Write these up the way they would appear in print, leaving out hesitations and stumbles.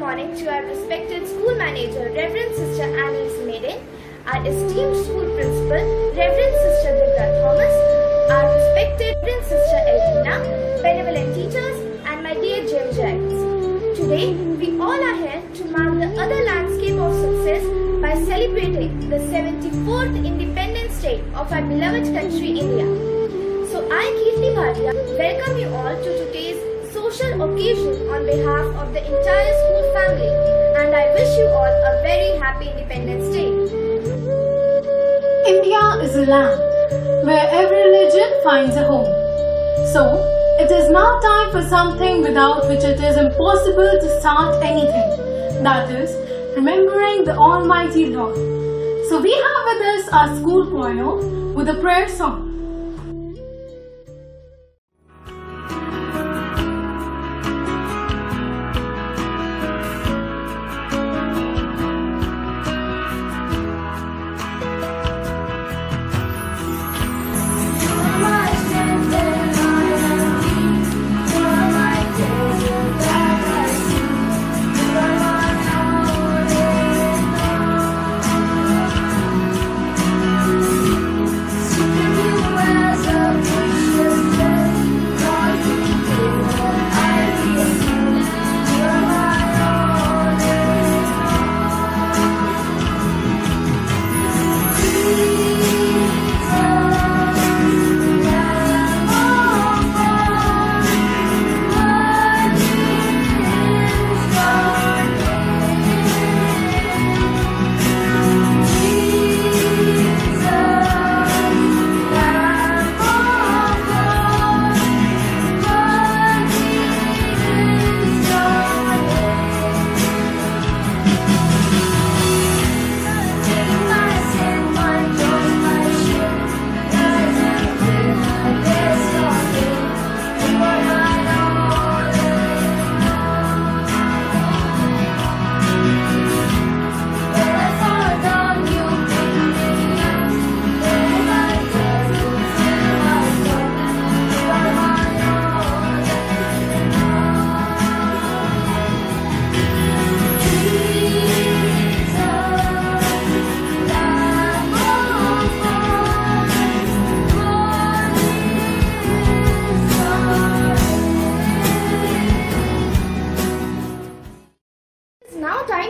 morning to our respected school manager, Reverend Sister Annie Maiden, our esteemed school principal, Reverend Sister Divya Thomas, our respected Reverend Sister Elvina, benevolent teachers, and my dear Jim Giants. Today, we all are here to mark the other landscape of success by celebrating the 74th Independence Day of our beloved country, India. So I, Kirti Bhatia, welcome you all to today's social occasion on behalf of the entire school family, and I wish you all a very happy Independence Day. India is a land where every religion finds a home. So, it is now time for something without which it is impossible to start anything. That is, remembering the Almighty Lord. So we have with us our school choir with a prayer song.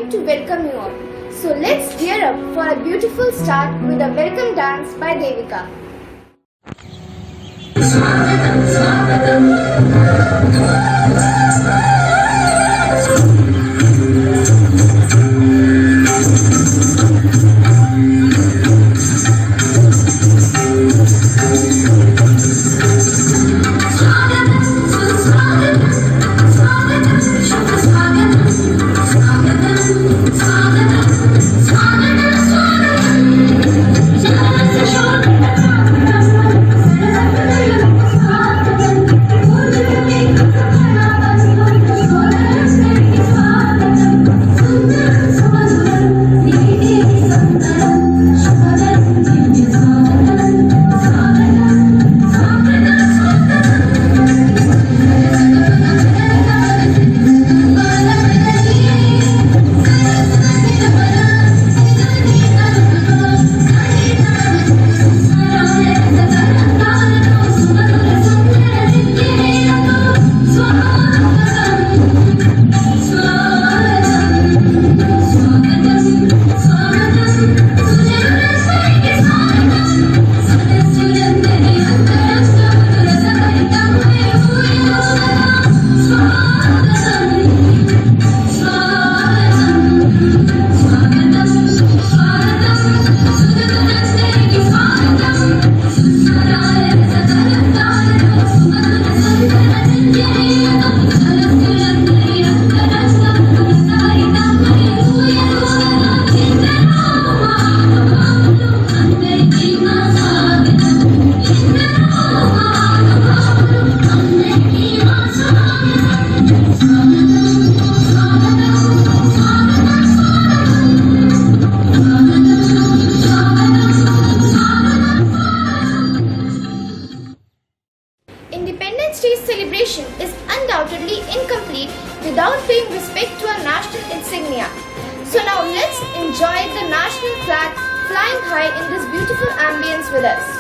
To welcome you all. So let's gear up for a beautiful start with a welcome dance by Devika. Independence Day celebration is undoubtedly incomplete without paying respect to our national insignia. So now let's enjoy the national flag flying high in this beautiful ambience with us.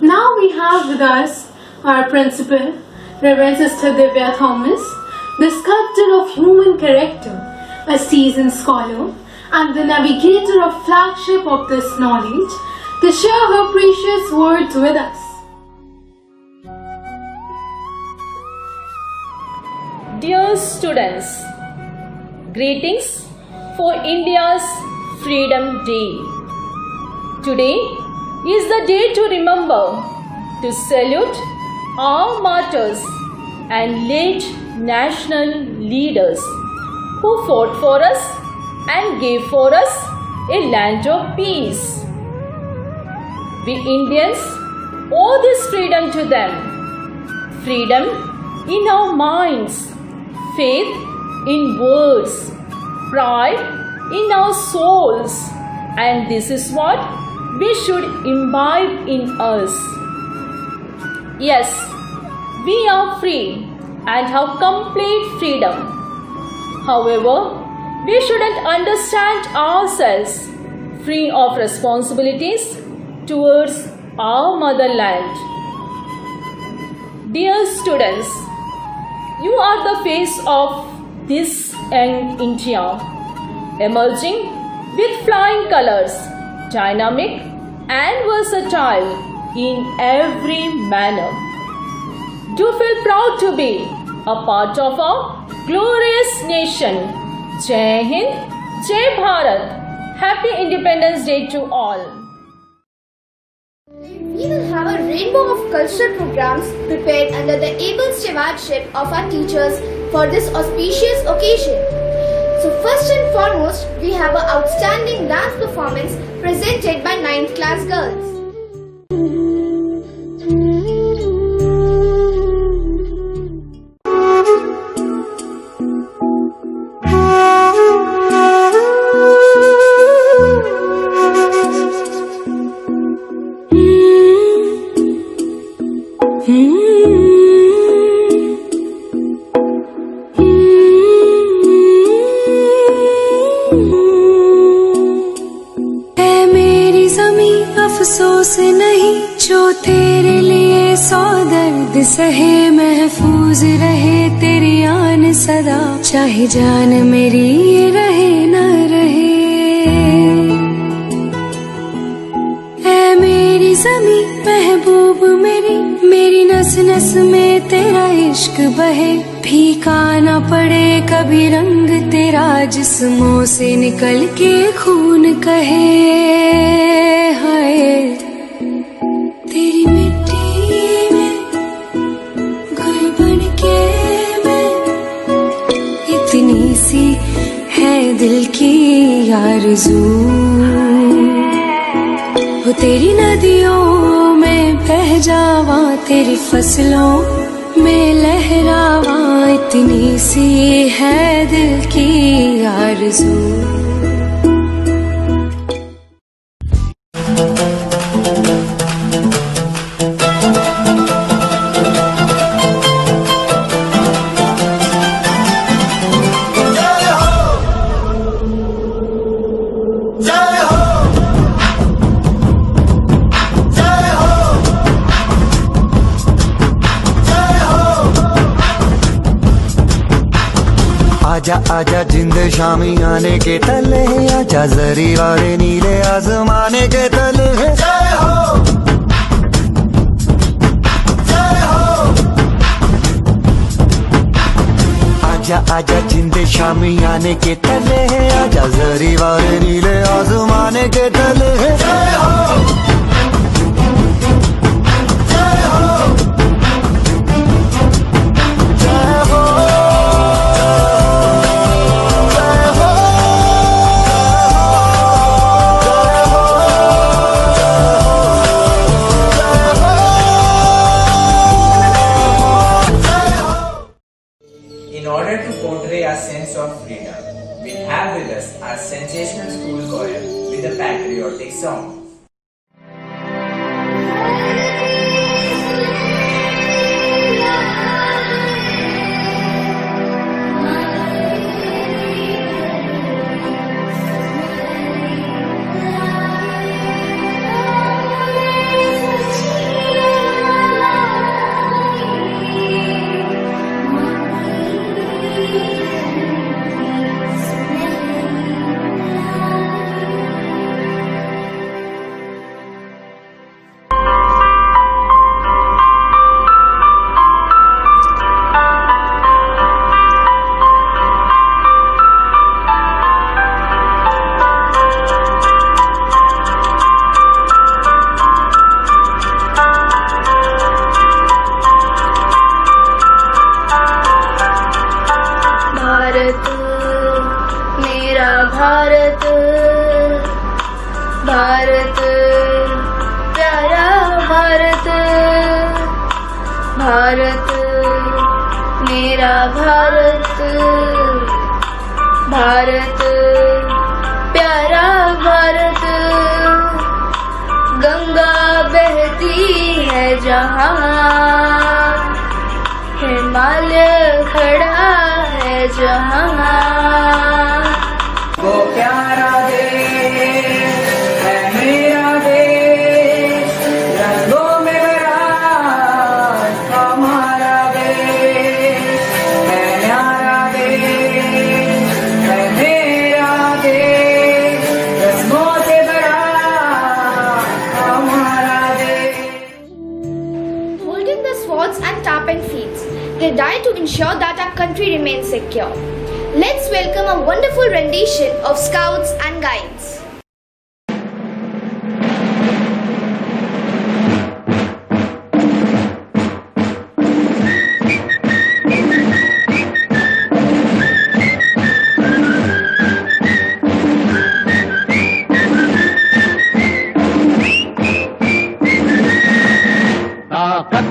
Now we have with us our principal, Reverend Sister Divya Thomas, the sculptor of human character, a seasoned scholar, and the navigator of flagship of this knowledge, to share her precious words with us. Dear students, greetings for India's Freedom Day. Today is the day to remember, to salute our martyrs and late national leaders who fought for us and gave for us a land of peace. We Indians owe this freedom to them. Freedom in our minds, faith in words, pride in our souls, and this is what we should imbibe in us. Yes, we are free and have complete freedom. However, we shouldn't understand ourselves free of responsibilities towards our motherland. Dear students, you are the face of this young India, emerging with flying colors, dynamic and versatile in every manner. Do feel proud to be a part of our glorious nation. Jai Hind, Jai Bharat. Happy Independence Day to all. We will have a rainbow of cultural programs prepared under the able stewardship of our teachers for this auspicious occasion. So first and foremost, we have an outstanding dance performance presented by 9th class girls. अफसोस नहीं जो तेरे लिए सौ दर्द सहे, महफूज रहे तेरी आन सदा, चाहे जान मेरी ये रहे न रहे। ऐ मेरी ज़मीं महबूब मेरी, मेरी नस नस में तेरा इश्क बहे, फीका न पड़े कभी रंग तेरा, जिस्मों से निकल के खून कहे। हाय तेरी मिट्टी में गुल बन के मैं, इतनी सी है दिल की आरज़ू, वो तेरी नदियों में बह जावा, तेरी फसलों इतनी सी है दिल की आरज़ू। आजा आजा जिंद शामी आने के तले, आजा जरी वाले नीले आसमाने के तले। जय हो जय हो। आजा आजा जिंद शामी आने के तले, आजा जरी वाले नीले आसमाने के तले। जय हो जय हो जय हो। In order to portray a sense of freedom, we have with us our sensational school choir with a patriotic song. Bharat Bharat प्यारा भारत भारत मेरा भारत भारत प्यारा भारत गंगा बहती है जहाँ हिमालय खड़ा है जहाँ वो प्यारा देश है मेरा देश, रंगों में भरा हमारा देश है प्यारा देश है मेरा देश, रंगों से भरा हमारा देश। Holding the swords and tapping feet, they die to ensure that our country remains secure. Let's welcome a wonderful rendition of Scouts and Guides. ताकत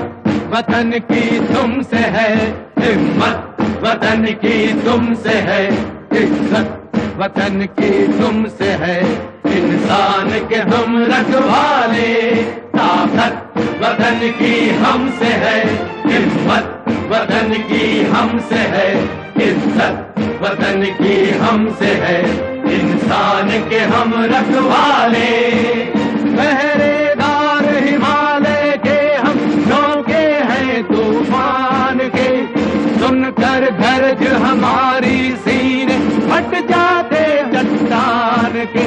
वतन की तुमसे है, हिम्मत वतन की तुमसे है, इज्जत वतन की तुमसे है, इंसान के हम रखवाले। ताकत वतन की हमसे है, हिम्मत वतन की हमसे है, इज्जत वतन की हमसे है, इंसान के हम रखवाले। पहरेदार हिमालय के हम झोंके हैं तूफान के, सुनकर गरज हमारी सीने फट जाते चट्टान के।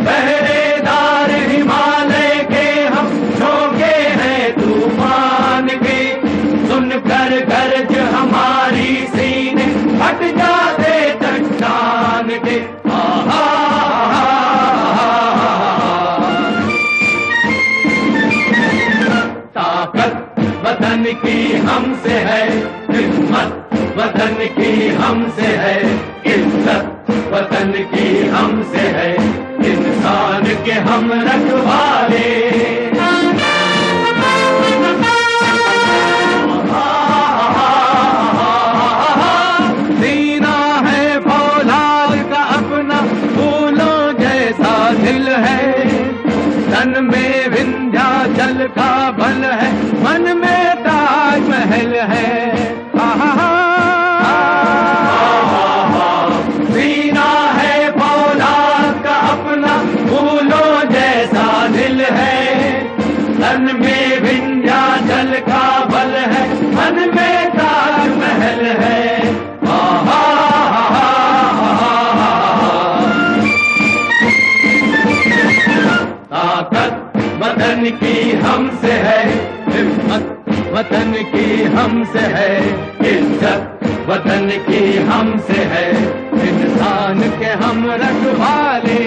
पहरेदार हिमालय के हम झोंके हैं तूफान के, सुनकर गरज हमारी सीने फट जाते चट्टान के। ताकत वतन की हमसे है, हिम्मत वतन की हमसे है, इज्जत वतन की हमसे है, इंसान के हम रखवाले। की हमसे है, इज्जत वतन की हमसे है, इंसान के हम रखवाले।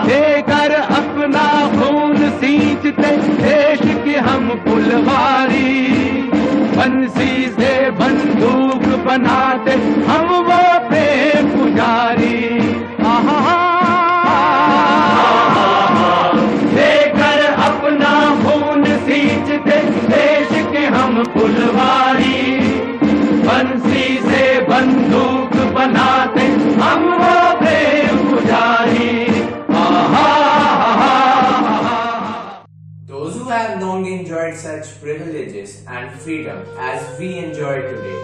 देकर अपना खून सींचते देश की हम फुलवारी, बंसी से बंदूक बनाते हम वो प्रेम पुजारी। देकर अपना खून सींचते देश के हम फुलवारी, बंसी से बंदूक बनाते हम वो प्रेम पुजारी। Those who have long enjoyed such privileges and freedom as we enjoy today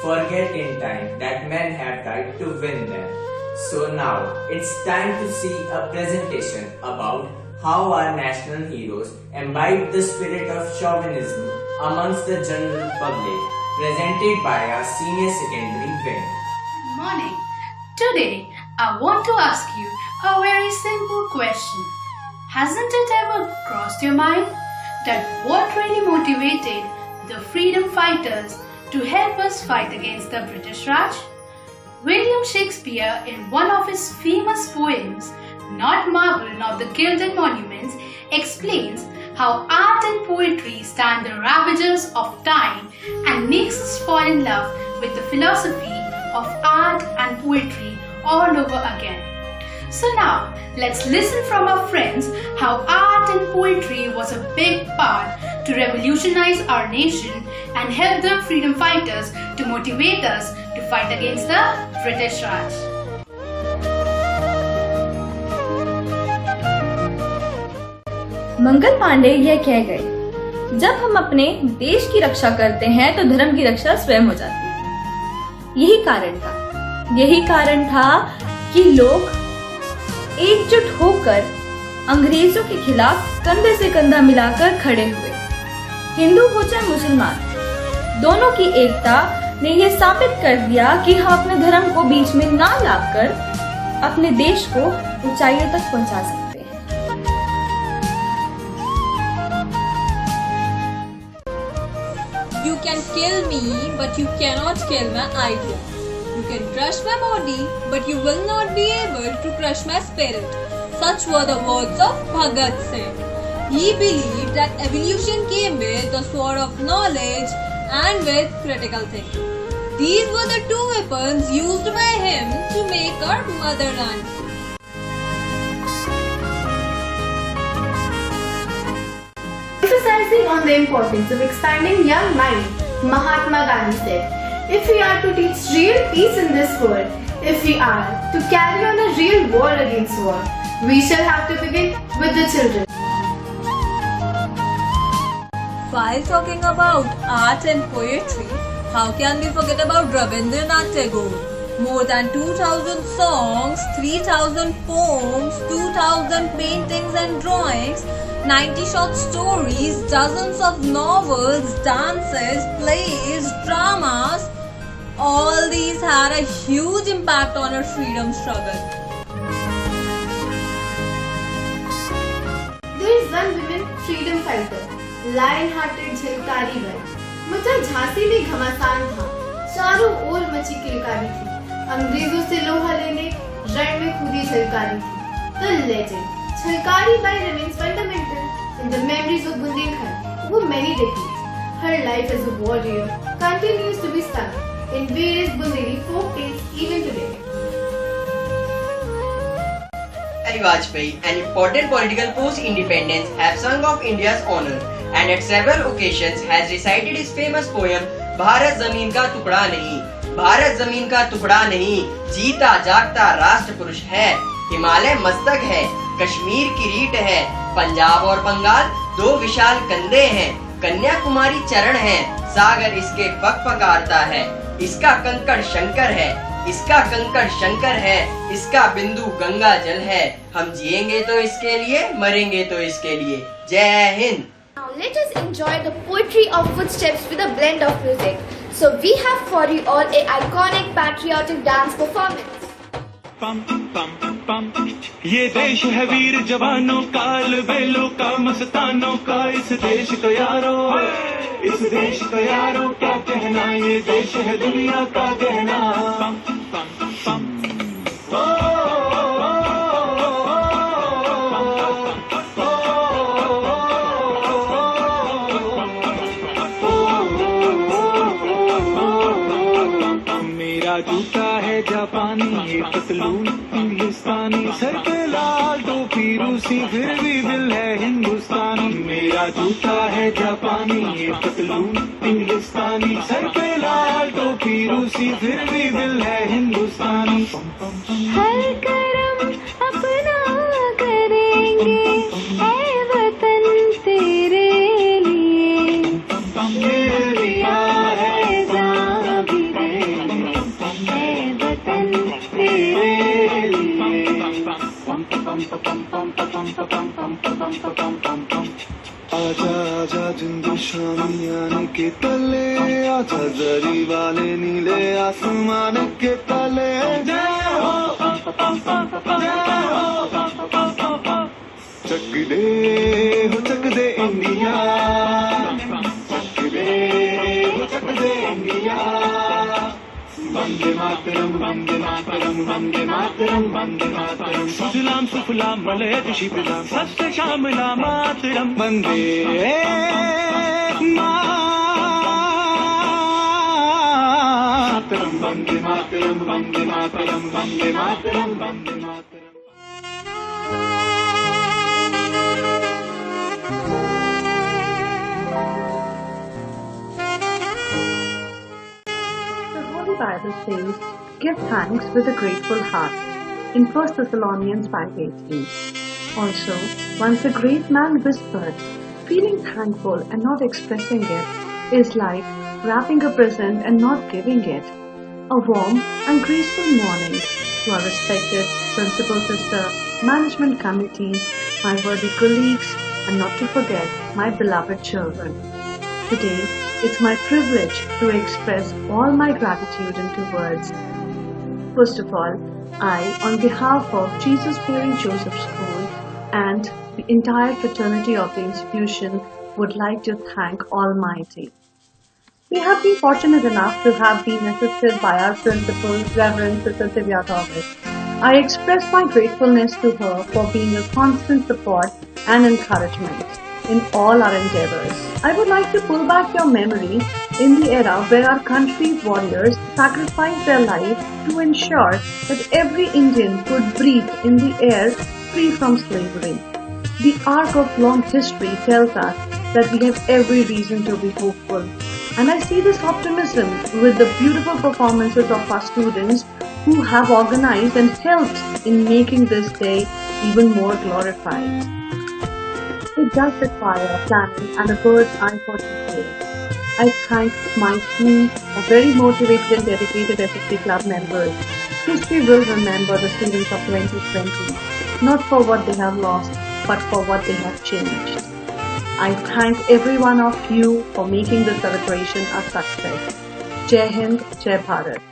forget in time that men have died to win them. So now it's time to see a presentation about how our national heroes imbibed the spirit of chauvinism amongst the general public, presented by our senior secondary wing. Morning. Today, I want to ask you a very simple question. Hasn't it ever crossed your mind that what really motivated the freedom fighters to help us fight against the British Raj? William Shakespeare, in one of his famous poems, Not Marble Nor the Gilded Monuments, explains how art and poetry stand the ravages of time and makes us fall in love with the philosophy of art and poetry all over again. So now, let's listen from our friends how art and poetry was a big part to revolutionize our nation and help the freedom fighters to motivate us to fight against the British Raj. Mangal Pandey यह कह गए, जब हम अपने देश की रक्षा करते हैं तो धर्म की रक्षा स्वयं हो जाती है। यही कारण था कि लोग एकजुट होकर अंग्रेजों के खिलाफ कंधे से कंधा मिलाकर खड़े हुए। हिंदू हो चाहे मुसलमान, दोनों की एकता ने यह साबित कर दिया कि हम अपने धर्म को बीच में ना लाकर अपने देश को ऊंचाइयों तक पहुंचा सकते हैं। You can kill me, but you cannot kill my idea. You can crush my body, but you will not be able to crush my spirit. Such were the words of Bhagat Singh. He believed that evolution came with the sword of knowledge and with critical thinking. These were the two weapons used by him to make our motherland. Emphasizing on the importance of expanding young minds, Mahatma Gandhi said, if we are to teach real peace in this world, if we are to carry on a real war against war, we shall have to begin with the children. While talking about art and poetry, how can we forget about Rabindranath Tagore? More than 2,000 songs, 3,000 poems, 2,000 paintings and drawings, 90 short stories, dozens of novels, dances, plays, dramas, all these had a huge impact on our freedom struggle. There is one woman freedom fighter, lion-hearted Jhalkari Bai. मुझे झांसी में घमासान था, चारों ओर मची किलकारी थी, अंग्रेजों से लोहा लेने रण में कूदी झलकारी थी। The legend Jhalkari Bai remains fundamental in the memories of Bundelkhand over many decades. Her life as a warrior continues to be sung in various Bundeli folk tales even today. Vajpayee, an important political post-independence, have sung of India's honor and at several occasions has recited his famous poem Bharat जमीन का टुकड़ा नहीं, भारत जमीन का टुकड़ा नहीं, जीता जागता राष्ट्र पुरुष है, हिमालय मस्तक है, कश्मीर किरीट है, पंजाब और बंगाल दो विशाल कंधे हैं, कन्याकुमारी चरण है, सागर इसके पकपकारता है, इसका कंकड़ शंकर है, इसका कंकड़ शंकर है, इसका बिंदु गंगा जल है, हम जिएंगे तो इसके लिए, मरेंगे तो इसके लिए। जय Hind. Now let us enjoy the poetry of footsteps with a blend of music. So we have for you all a iconic patriotic dance performance. पम पम पम ये देश है वीर जवानों का, बेलों का, मस्तानों का, इस देश को यारो, इस देश को यारो क्या कहना, ये देश है दुनिया का गहना। पम पम पम मेरा जूता है जापानी, ये पतलून इंग्लिस्तानी, सर पे लाल टोपी रूसी, फिर भी दिल है हिंदुस्तानी। मेरा जूता है जापानी, ये पतलून इंग्लिस्तानी, सर पे लाल टोपी रूसी, फिर भी दिल है हिंदुस्तानी। हर करम अपना करेंगे ऐ वतन तेरे लिए, दिया है जान भी देंगे ऐ वतन तेरे लिए। आजा आजा जिंद शामियाने के तले, आजा जरी वाले नीले आसमान के तले। जय हो चक दे हो चक दे इंडिया, चक दे हो चक दे इंडिया। वंदे मातरम वंदे मातरम वंदे मातरम वंदे मातरम। सुजलाम सुफलाम मलयज शीतलाम सस्य श्यामला मातरम। Vande Mataram Vande Mataram Vande Mataram Vande Mataram Vande Mataram. The Bible says, "Give thanks with a grateful heart," in 1 Thessalonians 5:18. Also, once a great man whispered, "Feeling thankful and not expressing it is like wrapping a present and not giving it." A warm and graceful morning to our respected principal sister, management committee, my worthy colleagues, and not to forget my beloved children. Today, it's my privilege to express all my gratitude into words. First of all, I, on behalf of Jesus Mary Joseph School and the entire fraternity of the institution, would like to thank Almighty. We have been fortunate enough to have been assisted by our principal, Reverend Sister Divya Thomas. I express my gratefulness to her for being a constant support and encouragement in all our endeavors. I would like to pull back your memory in the era where our country's warriors sacrificed their life to ensure that every Indian could breathe in the air free from slavery. The arc of long history tells us that we have every reason to be hopeful. And I see this optimism with the beautiful performances of our students who have organized and helped in making this day even more glorified. It does require planning and a bird's eye for detail. I thank my team of very motivated and dedicated SSC club members. History will remember the students of 2020, not for what they have lost, but for what they have changed. I thank every one of you for making this celebration a success. Jai Hind, Jai Bharat.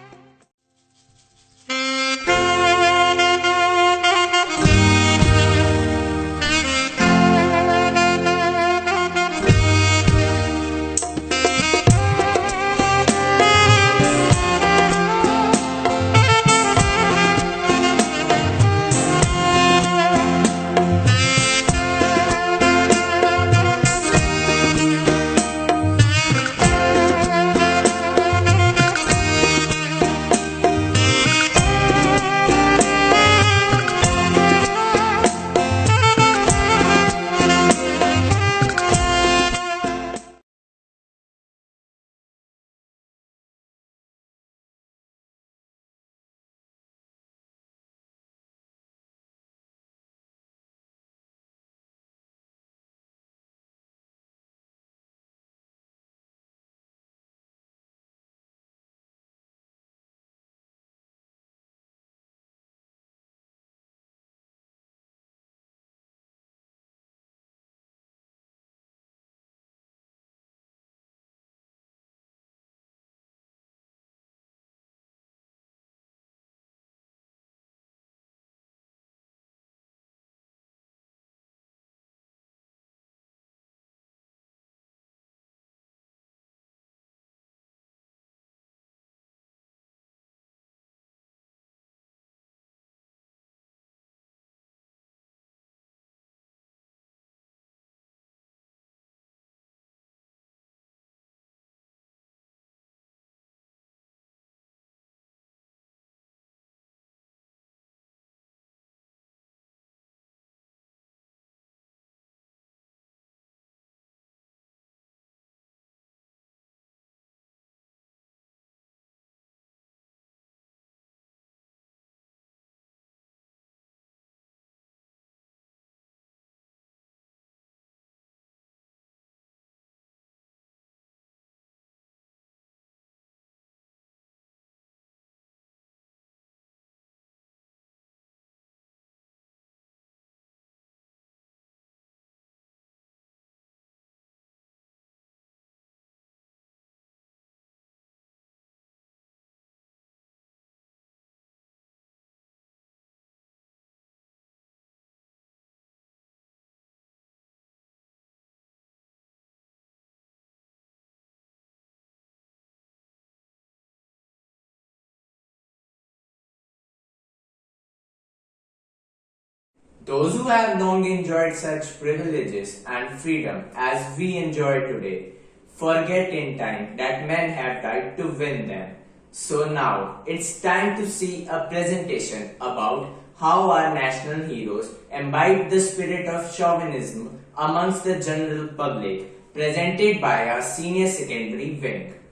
Those who have long enjoyed such privileges and freedom as we enjoy today forget in time that men have died to win them. So now it's time to see a presentation about how our national heroes imbibed the spirit of chauvinism amongst the general public, presented by our senior secondary wing.